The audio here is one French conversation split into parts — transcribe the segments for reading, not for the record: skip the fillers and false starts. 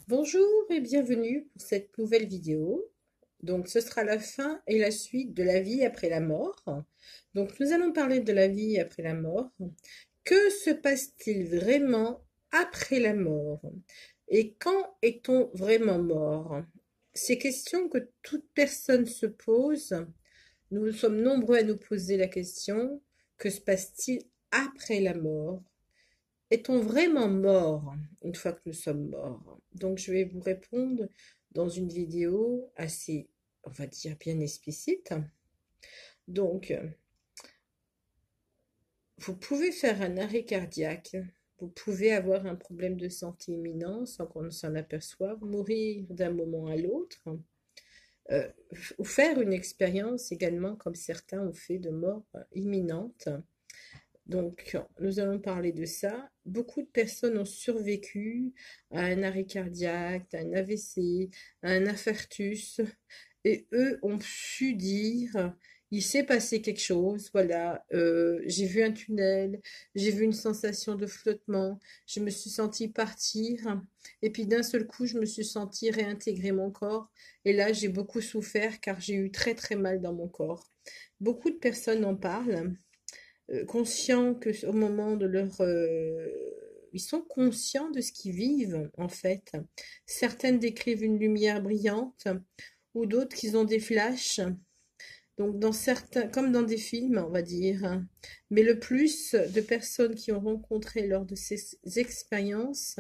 Bonjour et bienvenue pour cette nouvelle vidéo. Donc, ce sera la fin et la suite de la vie après la mort. Donc, nous allons parler de la vie après la mort. Que se passe-t-il vraiment après la mort? Et quand est-on vraiment mort? Ces questions que toute personne se pose. Nous sommes nombreux à nous poser la question, que se passe-t-il après la mort? Est-on vraiment mort une fois que nous sommes morts? Donc, je vais vous répondre dans une vidéo assez, on va dire, bien explicite. Donc, vous pouvez faire un arrêt cardiaque, vous pouvez avoir un problème de santé imminent sans qu'on s'en aperçoive, mourir d'un moment à l'autre, euh, ou faire une expérience également comme certains ont fait de mort imminente. Donc, nous allons parler de ça. Beaucoup de personnes ont survécu à un arrêt cardiaque, à un AVC, à un infarctus, et eux ont su dire, il s'est passé quelque chose, voilà, j'ai vu un tunnel, j'ai vu une sensation de flottement, je me suis sentie partir, et puis d'un seul coup, je me suis sentie réintégrer mon corps, et là, j'ai beaucoup souffert car j'ai eu très très mal dans mon corps. Beaucoup de personnes en parlent conscients que au moment de leur ils sont conscients de ce qu'ils vivent en fait. Certaines décrivent une lumière brillante ou d'autres qu'ils ont des flashs. Donc dans certains, comme dans des films, on va dire. Mais le plus de personnes qui ont rencontré lors de ces expériences,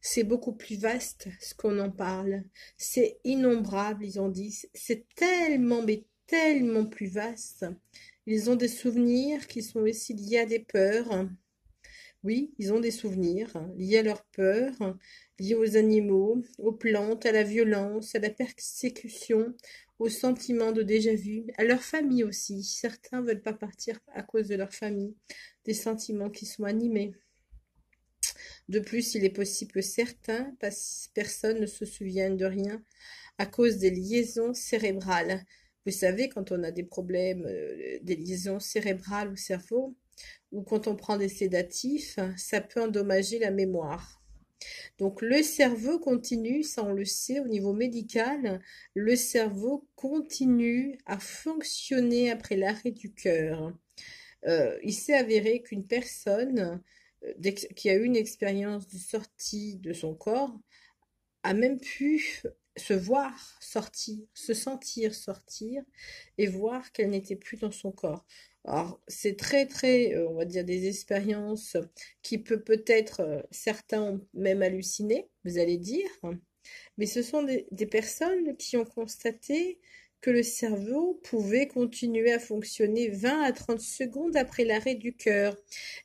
c'est beaucoup plus vaste ce qu'on en parle. C'est innombrable, ils ont dit. C'est tellement, mais tellement plus vaste. Ils ont des souvenirs qui sont aussi liés à des peurs. Oui, ils ont des souvenirs liés à leurs peurs, liés aux animaux, aux plantes, à la violence, à la persécution, au sentiment de déjà-vu, à leur famille aussi. Certains veulent pas partir à cause de leur famille, des sentiments qui sont animés. De plus, il est possible que certaines personnes ne se souviennent de rien à cause des liaisons cérébrales. Vous savez, quand on a des problèmes, des liaisons cérébrales au cerveau, ou quand on prend des sédatifs, ça peut endommager la mémoire. Donc le cerveau continue, ça on le sait au niveau médical, le cerveau continue à fonctionner après l'arrêt du cœur. Il s'est avéré qu'une personne qui a eu une expérience de sortie de son corps a même pu se voir sortir, se sentir sortir et voir qu'elle n'était plus dans son corps. Alors, c'est très, très, on va dire, des expériences qui peut-être, certains ont même halluciné, vous allez dire, mais ce sont des personnes qui ont constaté que le cerveau pouvait continuer à fonctionner 20 à 30 secondes après l'arrêt du cœur.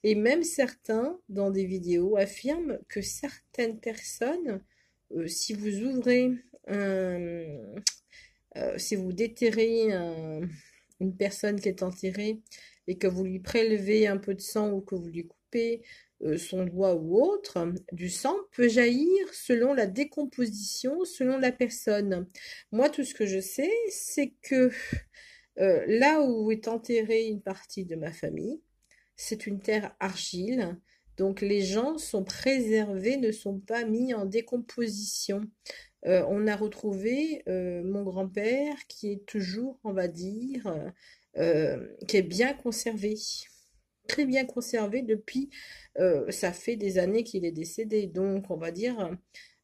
Et même certains, dans des vidéos, affirment que certaines personnes, si vous ouvrez si vous déterrez une personne qui est enterrée et que vous lui prélevez un peu de sang ou que vous lui coupez son doigt ou autre, du sang peut jaillir selon la décomposition, selon la personne. Moi, tout ce que je sais, c'est que là où est enterrée une partie de ma famille, c'est une terre argile. Donc les gens sont préservés, ne sont pas mis en décomposition. On a retrouvé mon grand-père qui est toujours, on va dire, qui est bien conservé. Très bien conservé depuis, ça fait des années qu'il est décédé. Donc on va dire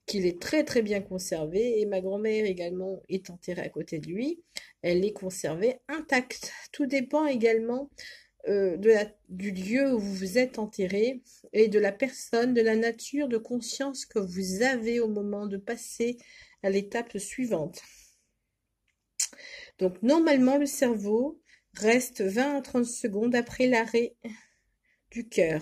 qu'il est très très bien conservé. Et ma grand-mère également est enterrée à côté de lui. Elle est conservée intacte. Tout dépend également du lieu où vous vous êtes enterré et de la personne, de la nature de conscience que vous avez au moment de passer à l'étape suivante. Donc normalement le cerveau reste 20 à 30 secondes après l'arrêt du cœur.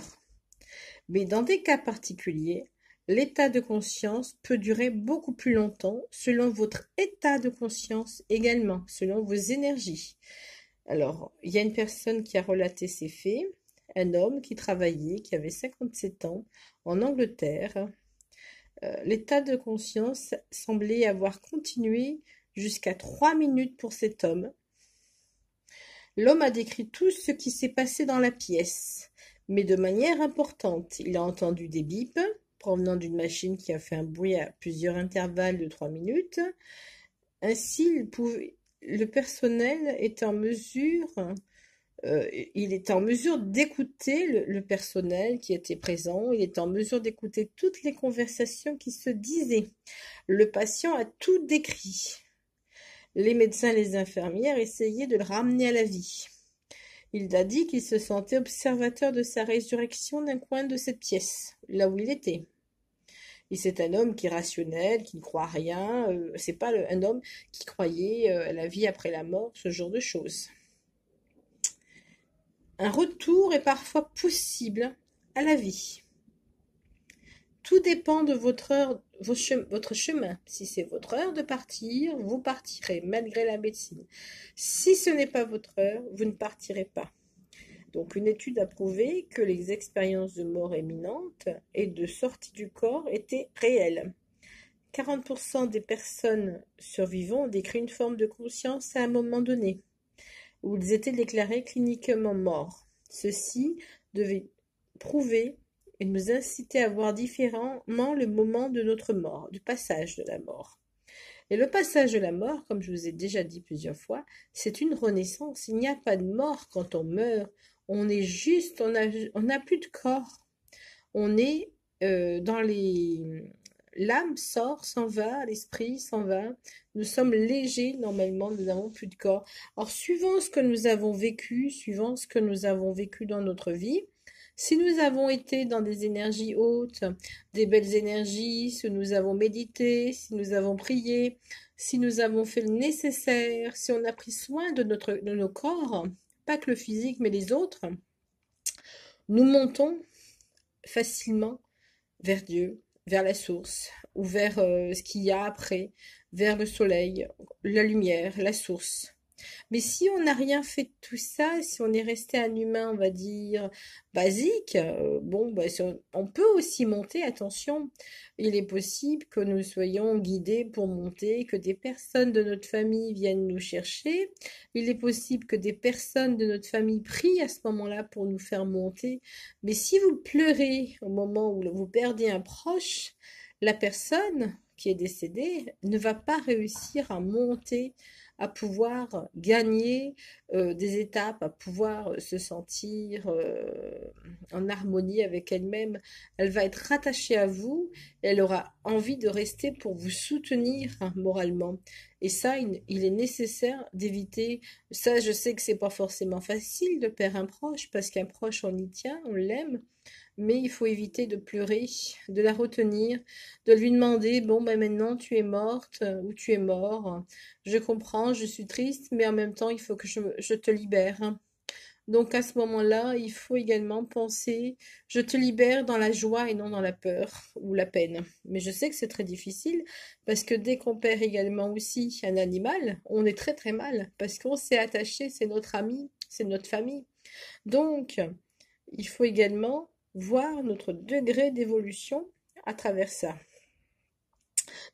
Mais dans des cas particuliers, l'état de conscience peut durer beaucoup plus longtemps selon votre état de conscience également, selon vos énergies. Alors, il y a une personne qui a relaté ces faits, un homme qui travaillait, qui avait 57 ans, en Angleterre. L'état de conscience semblait avoir continué jusqu'à 3 minutes pour cet homme. L'homme a décrit tout ce qui s'est passé dans la pièce, mais de manière importante. Il a entendu des bips, provenant d'une machine qui a fait un bruit à plusieurs intervalles de 3 minutes. Ainsi, le personnel est en mesure, il est en mesure d'écouter le personnel qui était présent, il est en mesure d'écouter toutes les conversations qui se disaient. Le patient a tout décrit. Les médecins et les infirmières essayaient de le ramener à la vie. Il a dit qu'il se sentait observateur de sa résurrection d'un coin de cette pièce, là où il était. Et c'est un homme qui est rationnel, qui ne croit à rien. C'est pas un homme qui croyait à la vie après la mort, ce genre de choses. Un retour est parfois possible à la vie. Tout dépend de votre chemin. Si c'est votre heure de partir, vous partirez malgré la médecine. Si ce n'est pas votre heure, vous ne partirez pas. Donc une étude a prouvé que les expériences de mort imminente et de sortie du corps étaient réelles. 40% des personnes survivantes ont décrit une forme de conscience à un moment donné, où ils étaient déclarés cliniquement morts. Ceci devait prouver et nous inciter à voir différemment le moment de notre mort, du passage de la mort. Et le passage de la mort, comme je vous ai déjà dit plusieurs fois, c'est une renaissance. Il n'y a pas de mort quand on meurt. On est juste, on n'a plus de corps. On est dans les... L'âme sort, s'en va, l'esprit s'en va. Nous sommes légers, normalement, nous n'avons plus de corps. Alors, suivant ce que nous avons vécu, dans notre vie, si nous avons été dans des énergies hautes, des belles énergies, si nous avons médité, si nous avons prié, si nous avons fait le nécessaire, si on a pris soin de nos corps, pas que le physique, mais les autres, nous montons facilement vers Dieu, vers la source, ou vers ce qu'il y a après, vers le soleil, la lumière, la source. Mais si on n'a rien fait de tout ça, si on est resté un humain, on va dire, basique, on peut aussi monter, attention. Il est possible que nous soyons guidés pour monter, que des personnes de notre famille viennent nous chercher. Il est possible que des personnes de notre famille prient à ce moment-là pour nous faire monter. Mais si vous pleurez au moment où vous perdez un proche, la personne qui est décédée ne va pas réussir à monter, à pouvoir gagner des étapes, à pouvoir se sentir en harmonie avec elle-même. Elle va être rattachée à vous, et elle aura envie de rester pour vous soutenir moralement. Et ça, il est nécessaire d'éviter. Ça, je sais que c'est pas forcément facile de perdre un proche, parce qu'un proche, on y tient, on l'aime. Mais il faut éviter de pleurer, de la retenir, de lui demander, bon, ben maintenant tu es morte ou tu es mort. Je comprends, je suis triste, mais en même temps, il faut que je te libère. Donc à ce moment-là, il faut également penser, je te libère dans la joie et non dans la peur ou la peine. Mais je sais que c'est très difficile parce que dès qu'on perd également aussi un animal, on est très très mal parce qu'on s'est attaché, c'est notre ami, c'est notre famille. Donc, il faut également voir notre degré d'évolution à travers ça.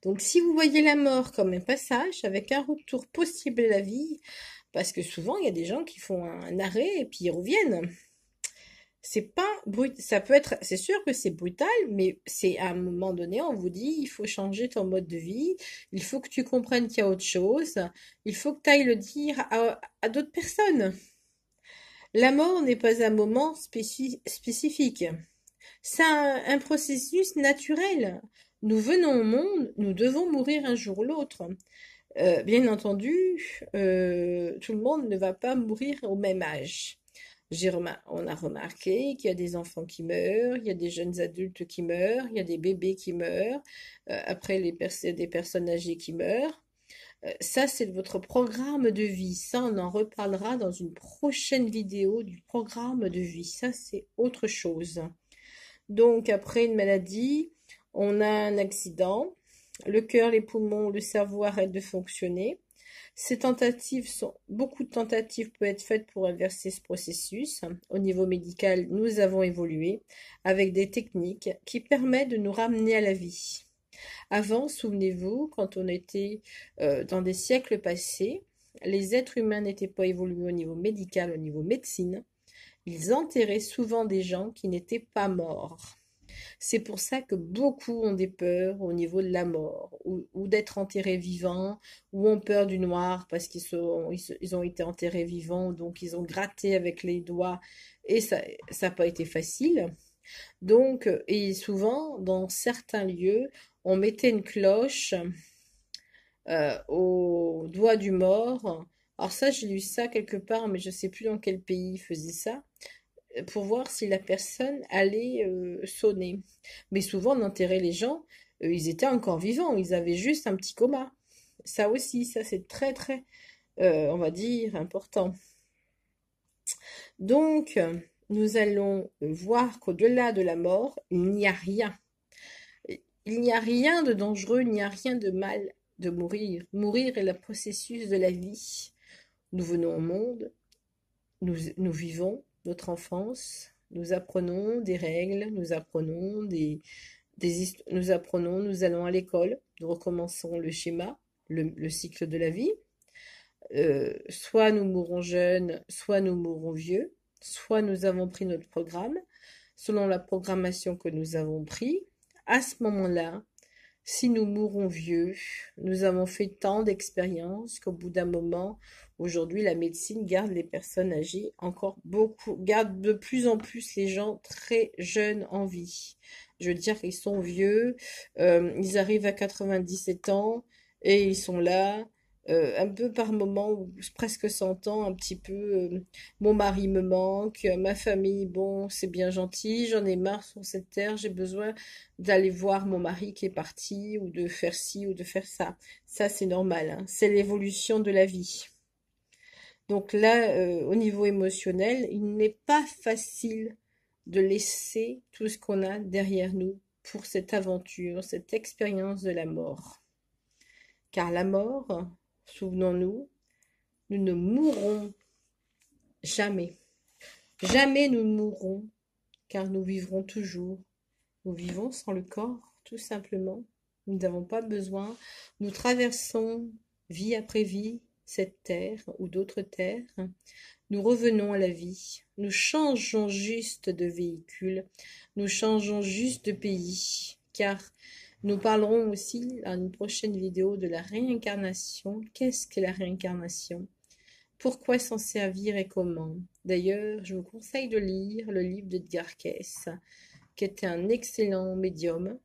Donc, si vous voyez la mort comme un passage avec un retour possible à la vie, parce que souvent il y a des gens qui font un arrêt et puis ils reviennent. C'est pas ça peut être, c'est sûr que c'est brutal, mais c'est à un moment donné, on vous dit, il faut changer ton mode de vie, il faut que tu comprennes qu'il y a autre chose, il faut que tu ailles le dire à d'autres personnes. La mort n'est pas un moment spécifique. C'est un processus naturel. Nous venons au monde, nous devons mourir un jour ou l'autre. Bien entendu, tout le monde ne va pas mourir au même âge. On a remarqué qu'il y a des enfants qui meurent, il y a des jeunes adultes qui meurent, il y a des bébés qui meurent, après des personnes âgées qui meurent. Ça, c'est votre programme de vie. Ça, on en reparlera dans une prochaine vidéo du programme de vie. Ça, c'est autre chose. Donc, après une maladie, on a un accident. Le cœur, les poumons, le cerveau arrêtent de fonctionner. Beaucoup de tentatives peuvent être faites pour inverser ce processus. Au niveau médical, nous avons évolué avec des techniques qui permettent de nous ramener à la vie. Avant, souvenez-vous, quand on était dans des siècles passés, les êtres humains n'étaient pas évolués au niveau médical, au niveau médecine. Ils enterraient souvent des gens qui n'étaient pas morts. C'est pour ça que beaucoup ont des peurs au niveau de la mort, ou d'être enterrés vivants, ou ont peur du noir parce ils ont été enterrés vivants, donc ils ont gratté avec les doigts, et ça n'a pas été facile. Donc, et souvent, dans certains lieux, on mettait une cloche au doigt du mort. Alors ça, j'ai lu ça quelque part, mais je sais plus dans quel pays faisait ça, pour voir si la personne allait sonner. Mais souvent, on enterrait les gens, ils étaient encore vivants, ils avaient juste un petit coma. Ça aussi, ça c'est très très, on va dire, important. Donc, nous allons voir qu'au-delà de la mort, il n'y a rien. Il n'y a rien de dangereux, il n'y a rien de mal de mourir. Mourir est le processus de la vie. Nous venons au monde, nous vivons notre enfance, nous apprenons des règles, nous apprenons nous apprenons, nous allons à l'école, nous recommençons le schéma, le cycle de la vie. Soit nous mourrons jeunes, soit nous mourrons vieux, soit nous avons pris notre programme, selon la programmation que nous avons pris. À ce moment-là, si nous mourons vieux, nous avons fait tant d'expériences qu'au bout d'un moment, aujourd'hui, la médecine garde les personnes âgées encore beaucoup, garde de plus en plus les gens très jeunes en vie. Je veux dire qu'ils sont vieux, ils arrivent à 97 ans et ils sont là, un peu par moment, ou presque 100 ans, un petit peu, mon mari me manque, ma famille, bon, c'est bien gentil, j'en ai marre sur cette terre, j'ai besoin d'aller voir mon mari qui est parti, ou de faire ci, ou de faire ça. Ça, c'est normal, hein. C'est l'évolution de la vie. Donc là, au niveau émotionnel, il n'est pas facile de laisser tout ce qu'on a derrière nous pour cette aventure, cette expérience de la mort. Car la mort, souvenons-nous, nous ne mourrons jamais. Jamais nous ne mourrons, car nous vivrons toujours. Nous vivons sans le corps, tout simplement. Nous n'avons pas besoin. Nous traversons vie après vie cette terre ou d'autres terres. Nous revenons à la vie. Nous changeons juste de véhicule. Nous changeons juste de pays. Car nous parlerons aussi dans une prochaine vidéo de la réincarnation. Qu'est-ce que la réincarnation? Pourquoi s'en servir et comment? D'ailleurs, je vous conseille de lire le livre d'Edgar Cayce, qui était un excellent médium.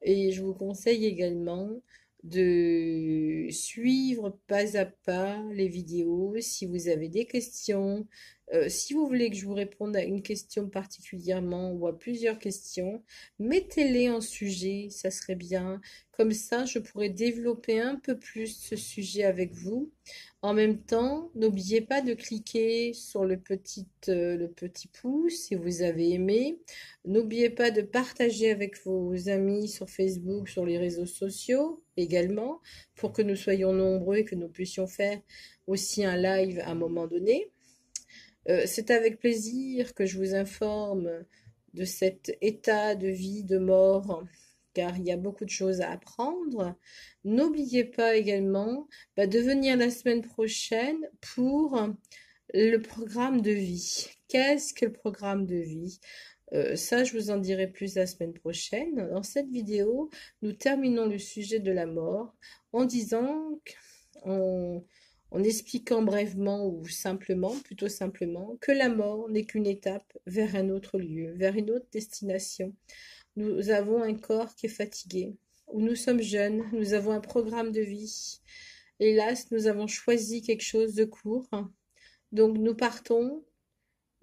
Et je vous conseille également de suivre pas à pas les vidéos si vous avez des questions. Si vous voulez que je vous réponde à une question particulièrement ou à plusieurs questions, mettez-les en sujet, ça serait bien. Comme ça, je pourrais développer un peu plus ce sujet avec vous. En même temps, n'oubliez pas de cliquer sur le petit pouce si vous avez aimé. N'oubliez pas de partager avec vos amis sur Facebook, sur les réseaux sociaux également, pour que nous soyons nombreux et que nous puissions faire aussi un live à un moment donné. C'est avec plaisir que je vous informe de cet état de vie, de mort, car il y a beaucoup de choses à apprendre. N'oubliez pas également de venir la semaine prochaine pour le programme de vie. Qu'est-ce que le programme de vie? Ça, je vous en dirai plus la semaine prochaine. Dans cette vidéo, nous terminons le sujet de la mort en disant, en expliquant brièvement ou simplement, plutôt simplement, que la mort n'est qu'une étape vers un autre lieu, vers une autre destination. Nous avons un corps qui est fatigué, où nous sommes jeunes, nous avons un programme de vie. Hélas, nous avons choisi quelque chose de court. Donc nous partons,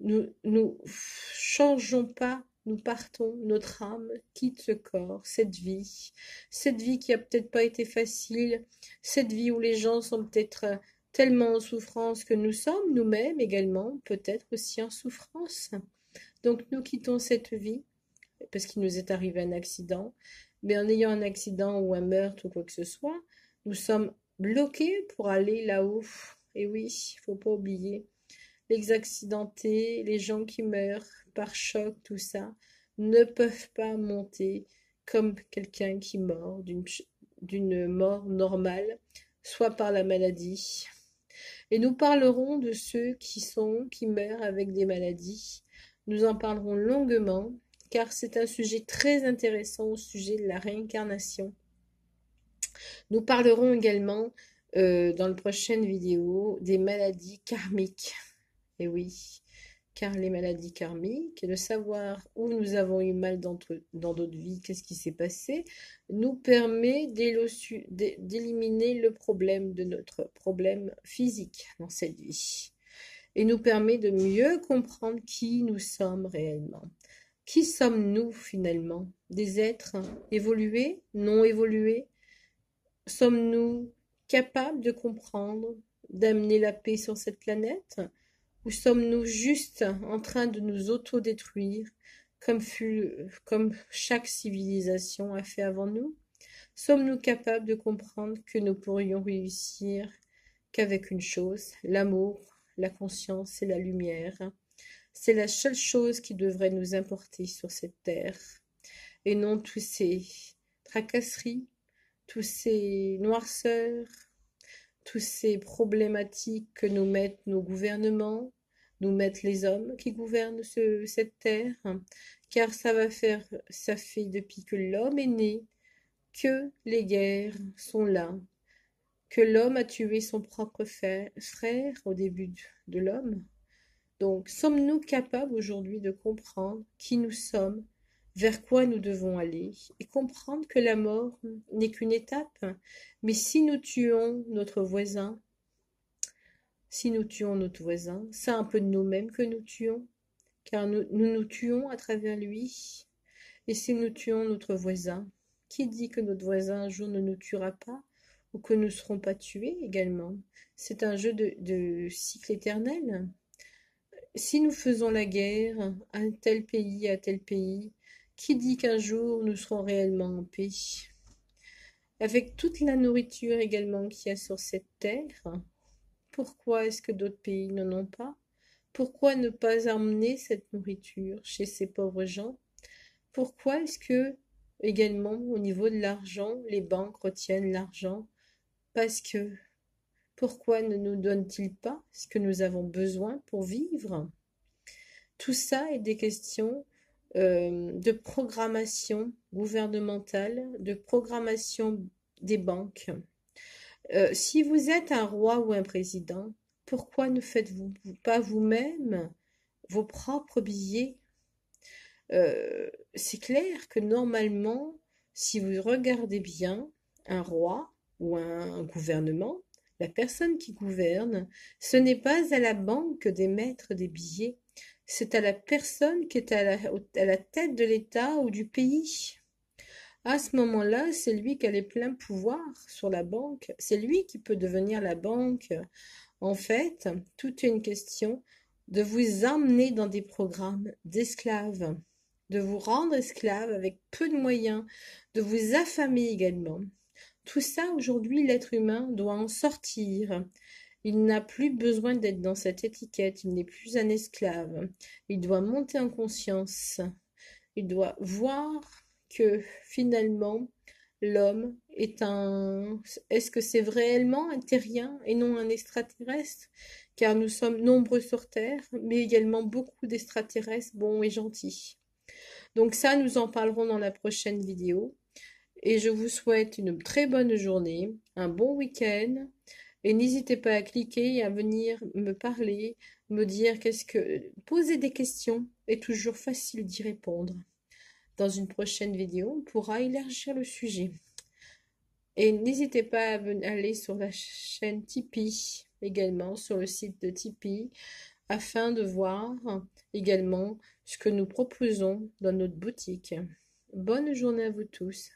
nous changeons pas, nous partons, notre âme quitte ce corps, cette vie qui a peut-être pas été facile, cette vie où les gens sont peut-être tellement en souffrance que nous sommes nous-mêmes également, peut-être aussi en souffrance. Donc nous quittons cette vie, parce qu'il nous est arrivé un accident, mais en ayant un accident ou un meurtre ou quoi que ce soit, nous sommes bloqués pour aller là-haut. Et oui, il faut pas oublier, les accidentés, les gens qui meurent par choc, tout ça, ne peuvent pas monter comme quelqu'un qui meurt d'une mort normale, soit par la maladie. Et nous parlerons de ceux qui meurent avec des maladies. Nous en parlerons longuement, car c'est un sujet très intéressant au sujet de la réincarnation. Nous parlerons également dans la prochaine vidéo des maladies karmiques. Et oui, car les maladies karmiques, de savoir où nous avons eu mal dans d'autres vies, qu'est-ce qui s'est passé, nous permet d'éliminer le problème de notre problème physique dans cette vie. Et nous permet de mieux comprendre qui nous sommes réellement. Qui sommes-nous finalement? Des êtres évolués, non évolués? Sommes-nous capables de comprendre, d'amener la paix sur cette planète? Ou sommes-nous juste en train de nous autodétruire comme chaque civilisation a fait avant nous? Sommes-nous capables de comprendre que nous pourrions réussir qu'avec une chose, l'amour, la conscience et la lumière? C'est la seule chose qui devrait nous importer sur cette terre, et non tous ces tracasseries, tous ces noirceurs, tous ces problématiques que nous mettent nos gouvernements, nous mettent les hommes qui gouvernent cette terre, car ça fait depuis que l'homme est né que les guerres sont là, que l'homme a tué son propre frère au début de l'homme. Donc, sommes-nous capables aujourd'hui de comprendre qui nous sommes, vers quoi nous devons aller, et comprendre que la mort n'est qu'une étape, mais si nous tuons notre voisin, c'est un peu de nous-mêmes que nous tuons, car nous tuons à travers lui. Et si nous tuons notre voisin, qui dit que notre voisin un jour ne nous tuera pas, ou que nous ne serons pas tués également? C'est un jeu de cycle éternel. Si nous faisons la guerre à tel pays, qui dit qu'un jour nous serons réellement en paix? Avec toute la nourriture également qu'il y a sur cette terre, pourquoi est-ce que d'autres pays n'en ont pas? Pourquoi ne pas emmener cette nourriture chez ces pauvres gens? Pourquoi est-ce que, également, au niveau de l'argent, les banques retiennent l'argent? Parce que, pourquoi ne nous donnent-ils pas ce que nous avons besoin pour vivre? Tout ça est des questions de programmation gouvernementale, de programmation des banques. Si vous êtes un roi ou un président, pourquoi ne faites-vous pas vous-même vos propres billets? C'est clair que normalement, si vous regardez bien, un roi ou un gouvernement, la personne qui gouverne, ce n'est pas à la banque d'émettre des billets, c'est à la personne qui est à la tête de l'État ou du pays. À ce moment-là, c'est lui qui a les pleins pouvoirs sur la banque, c'est lui qui peut devenir la banque. En fait, tout est une question de vous emmener dans des programmes d'esclaves, de vous rendre esclave avec peu de moyens, de vous affamer également. Tout ça, aujourd'hui, l'être humain doit en sortir. Il n'a plus besoin d'être dans cette étiquette, il n'est plus un esclave. Il doit monter en conscience. Il doit voir que finalement, l'homme est un... Est-ce que c'est réellement un terrien et non un extraterrestre? Car nous sommes nombreux sur Terre, mais également beaucoup d'extraterrestres bons et gentils. Donc ça, nous en parlerons dans la prochaine vidéo. Et je vous souhaite une très bonne journée, un bon week-end. Et n'hésitez pas à cliquer et à venir me parler, me dire poser des questions est toujours facile d'y répondre. Dans une prochaine vidéo, on pourra élargir le sujet. Et n'hésitez pas à aller sur la chaîne Tipeee, également sur le site de Tipeee, afin de voir également ce que nous proposons dans notre boutique. Bonne journée à vous tous.